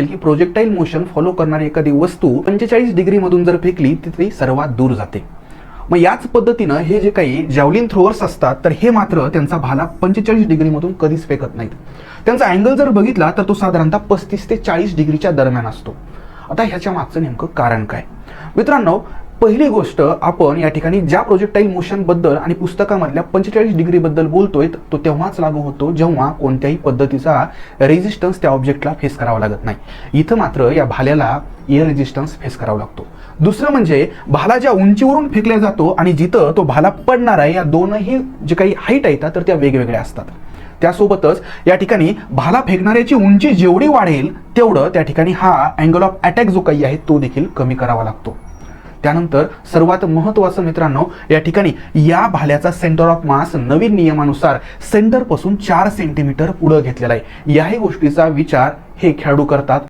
की projectile motion follow करणारी एखादी वस्तू 45 डिग्री मधून जर फेकली तर ती सर्वात दूर जाते. मग याच पद्धतीनं हे जे काही जॅव्हलिन थ्रोअर्स असतात तर हे मात्र त्यांचा भाला 45 डिग्री मधून कधीच फेकत नाहीत. त्यांचा अँगल जर बघितला तर तो साधारणतः 35 ते 40 डिग्रीच्या दरम्यान असतो. आता ह्याच्या मागचं नेमकं कारण काय मित्रांनो, पहिली गोष्ट आपण या ठिकाणी ज्या प्रोजेक्टाईल मोशन बद्दल आणि पुस्तकामधल्या 45 डिग्री बद्दल बोलतोय तो तेव्हाच लागू होतो जेव्हा कोणत्याही पद्धतीचा रेझिस्टन्स त्या ऑब्जेक्टला फेस करावा लागत नाही. इथं मात्र या भाल्याला एअर रेझिस्टन्स फेस करावा लागतो. दुसरं म्हणजे भाला ज्या उंचीवरून फेकला जातो आणि जिथं तो भाला पडणार आहे या दोनही जे काही हाईट आहेत तर त्या वेगवेगळ्या असतात. त्यासोबतच या ठिकाणी भाला फेकणाऱ्याची उंची जेवढी वाढेल तेवढं त्या ठिकाणी हा अँगल ऑफ अटॅक जो काही आहे तो देखील कमी करावा लागतो. त्यानंतर सर्वात महत्त्वाचं मित्रांनो, या ठिकाणी या भाल्याचा सेंटर ऑफ मास नवीन नियमानुसार सेंटर पासून 4 सेंटीमीटर पुढे घेतलेला आहे. याही गोष्टीचा विचार हे खेळाडू करतात.